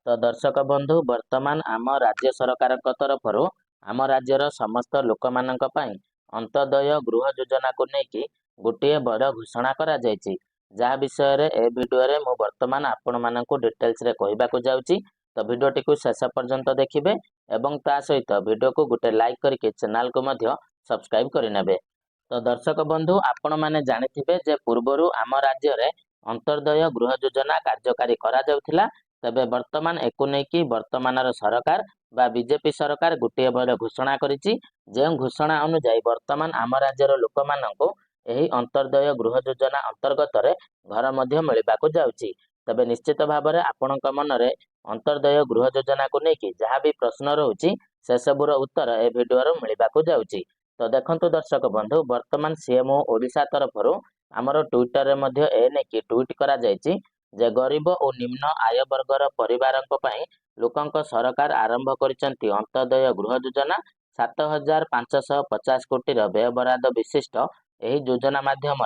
तो दर्शक बंधु वर्तमान आम राज्य सरकार तरफ आम राज्यर समस्त लोक मानक पई अंत्योदय गृह योजना को लेकिन गोटे बड़ घोषणा करा जायछि। जहा विषय रे ए वीडियो रे मु वर्तमान आपण मानक डिटेल्स रे कहबा को जाउछि। तो वीडियो टी को शेष पर्यंत देखिबे एवं ता सहित वीडियो को गोटे लाइक करके चैनल को मध्य सब्सक्राइब करिनेबे। तो दर्शक बंधु आपण माने जानिथिबे जे पूर्वरु आम राज्य रे अंत्योदय गृह योजना कार्यकारी करा जाउथिला। तबे वर्तमान एको नेकी वर्तमानर सरकार बा बीजेपी सरकार गोटे बड़ घोषणा करिछि। जे घोषणा अनुसार वर्तमान आम राज्यर लोक माननको एही अंत्योदय गृह योजना अंतर्गत रे घर मध्य मिलबाको जाउछि। तबे निश्चित भाव में आपणक मनरे अंत्योदय गृह योजना को लेकिन जहाँ भी प्रश्न रोचे से सबूर उत्तर ए वीडियो मिलबाको जाउछि। तो देखंतु दर्शक बंधु वर्तमान सीएमओ ओडिशा तरफ आमर ट्विटर रे ए नेकी ट्वीट करा जायछि जे गरीब और निम्न आय वर्गर परिवारक पई लोकंक सरकार आरंभ करिसंती अंत्योदय गृह योजना 7,550 कोटी व्यय बराद विशिष्ट एही योजना माध्यम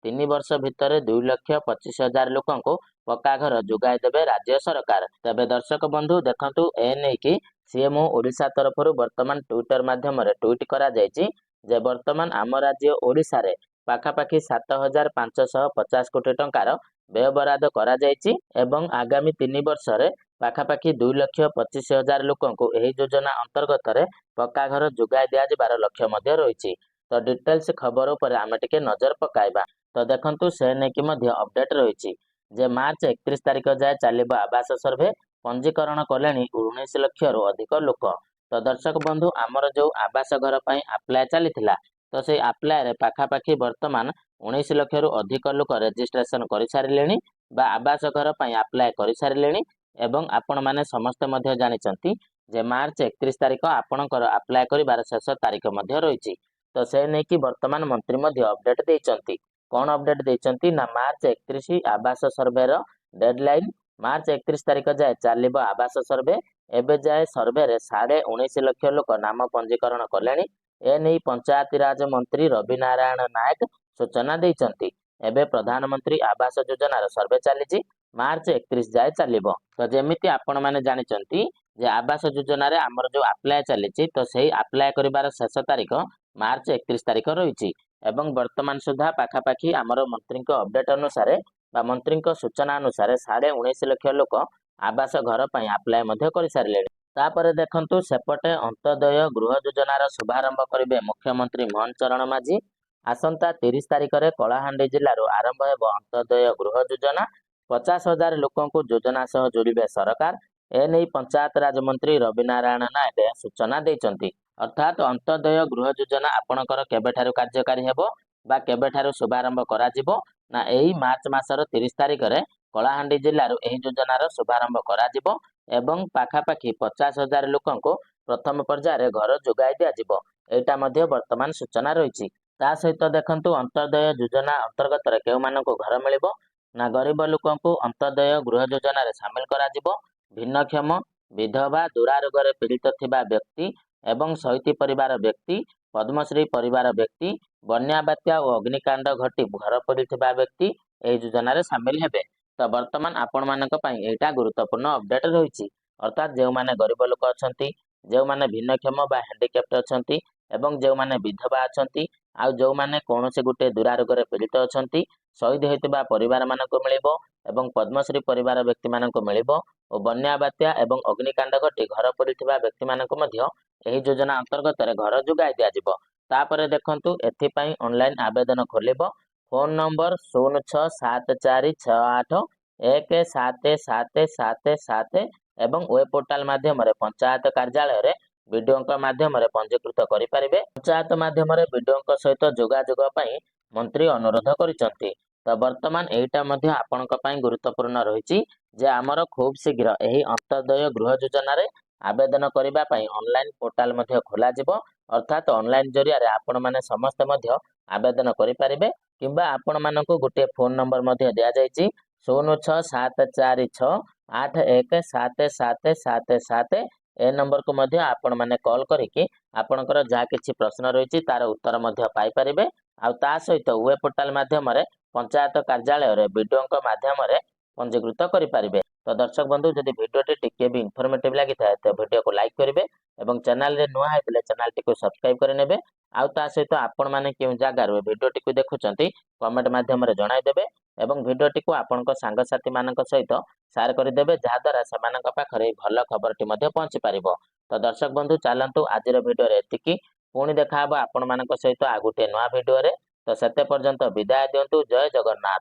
3 वर्ष भितर 2,25,000 लोकंको पक्का घर जोगाई देबे राज्य सरकार। तबे दर्शक बंधु देखंतु ए नेकी सीएमओ ओडिशा तरफ वर्तमान ट्विटर माध्यम ट्वीट करा जायछि जे वर्तमान आम राज्य ओडिशा रे पाखापाखि 7,550 कोटी टंकार व्यय बराद करा जायछि एवं आगामी 3 वर्ष रे पाखापाखि 2,25,000 लोकंको एही योजना अंतर्गत रे पक्का घर जोगाई दिया जिबार लक्ष्य मध्य रहिछि। तो डिटेल्स खबर उपर आमे टिके नजर पकाइबा। तो देखंतु से नेकी मध्य अपडेट रहिछि जे मार्च 31 तारिख जाए चलिबो आवास सर्वे पंजीकरण कलेनी 19 लाख रु अधिक लोक। तो दर्शक बंधु आमर जो आवास घर पई अप्लाई चलीथिला तो से अप्लाई रे पाखापाखि वर्तमान 19 लाख रु अधिक लोक रजिस्ट्रेशन कर सारिलेनी बा आवास घर पई अप्लाई कर सारिलेनी एवं आपण माने समस्त मध्य जानिचंती जे मार्च 31 तारिख आपणकर अप्लाई करिबार शेष तारिख मध्य रहिछि। तो से नेकी वर्तमान मंत्री मध्य अपडेट देइचंती। कौन अपडेट देइचंती ना मार्च 31 आवास सर्वे रो डेडलाइन मार्च 31 तारिख जाए चलिबो आवास सर्वे। एबे जाए सर्वे रे 19.5 लाख लोक नाम पंजीकरण कलेनी। ए नै पंचायत राज मंत्री रवि नारायण नायक सूचना देइचंती। एबे प्रधानमंत्री आवास योजना रो सर्वे चलीछि मार्च 31 जाए चलिबो। तो जेमिति आपण माने जानिचंती जे आवास योजना रे हमर जो अप्लाई चलीछि तो सेही अप्लाई करिबार शेष तारिख मार्च 31 तारिख रहिछि एवं वर्तमान सुधा पाखापाखि आमर मंत्री अपडेट अनुसार बा मंत्री सूचना अनुसार 19.5 लाख लोक आवास घर पई अप्लाई मध्य कर सारिलेनी। तापरे देखंतु सेपटे अंत्योदय गृह योजनार शुभारंभ करिवे मुख्यमंत्री मोहन चरण माझी। आसंता 30 तारिख रे कलाहांडी जिल्लारो आरंभ हेबो अंत्योदय गृह योजना। 50,000 लोकंको योजना सह जोड़िबे सरकार। एनै पंचायत राज मंत्री रवि नारायण नायक सूचना देइचंती। अर्थात अंत्योदय गृह योजना आपणकर केबेठारु कार्यकारी हेबो बा केबेठारु शुभारंभ करा जिवो ना एही मार्च मासर 30 तारिख रे कलाहांडी जिल्लारो एही योजनार शुभारंभ करा जिवो एवं पाखापाखि 50,000 लोकंको प्रथम पर्यायर घर जोगाई दिया जिवो। एटा मध्य वर्तमान सूचना रहिछि। ता सहित देखंतु अंत्योदय योजना अंतर्गत रे केउ मानको घर मिलिबो ना गरीब लोकंको अंत्योदय गृह योजना रे शामिल करा जिवो। भिन्नक्षम विधवा दुरारोग रे पीड़ित थिबा व्यक्ति एवं शहीद परिवार व्यक्ति पद्मश्री परिवार व्यक्ति बन्या बात्या और अग्निकांड घटी घर पड़िथिबा व्यक्ति ए योजना रे शामिल हेबे। तो वर्तमान आपण मानक पई एटा गुरुत्वपूर्ण अपडेट रहिछि। अर्थात जे माने गरीब लोक अछंती जे माने भिन्नक्षम बा हैंडिकैप्ट अछंती एवं जे माने विधवा अछंती आ जो माने कोनोसे गुटे दुरारोग रे पीड़ित अछंती शहीद होइतिबा परिवार मानको मिलिबो एवं पद्मश्री परिवार व्यक्ति मानको मिलिबो और बन्या बात्या एवं अग्निकांड घटी घर पड़िथिबा व्यक्ति मानको मध्य एही योजना अंतर्गत रे घर जोगाई दिया जिवो। तापरे देखंतु एथि पई ऑनलाइन आवेदन खोलिबो। फोन नंबर 0674681777 एवं वेब पोर्टल माध्यम पंचायत कार्यालय रे वीडियो माध्यम पंजीकृत करि परिबे। पंचायत माध्यम वीडियो सहित जोगाजोग पई मंत्री अनुरोध करिसंती। तो वर्तमान एटा मध्य आपणक पई गुरुत्वपूर्ण रहिछि जे हमर खूब शीघ्र एही अंत्योदय गृह योजना रे आवेदन करिबा पई ऑनलाइन पोर्टल मध्य खोला जिवो। अर्थात ऑनलाइन जरिया रे आपण माने समस्त मध्य आवेदन करि परिबे किंबा आपण मानको गुटे फोन नंबर मध्य दिया जायछि 067468177777 ए नंबर को मध्य आपण माने कॉल करिके आपणकर जहा किछि प्रश्न रहिछि तार उत्तर मध्य पाई परिबे। आ ता सहित वेब पोर्टल माध्यम रे पंचायत कार्यालय रे वीडियो माध्यम रे पंजीकृत करि परिबे। तो दर्शक बंधु जदि भिडियोटी टिके भी इनफॉर्मेटिव लगी था तो वीडियो को लाइक करेंगे और चैनल रे नुआ होइतले चैनल टी को सब्सक्राइब करनेबे आउ ता सहित आपण माने केउ जागार भिडियोटी को देखुचंती कमेंट माध्यम रे जणाई देबे एवं भिडियोटी को आपनक सांगसाथी मानक सहित शेयर करदेबे जहा द्वारा सेमानक पाखरे भल खबरटी मध्ये पहुंची पारिबो। तो दर्शक बंधु चलंतु आजिर भिडियो रे एतिकी पुणी देखा हबो आपण मानक सहित आ गुटे नुआ भिडियो रे। तो सेते पर्यंत विदाय दियंतु। जय जगन्नाथ।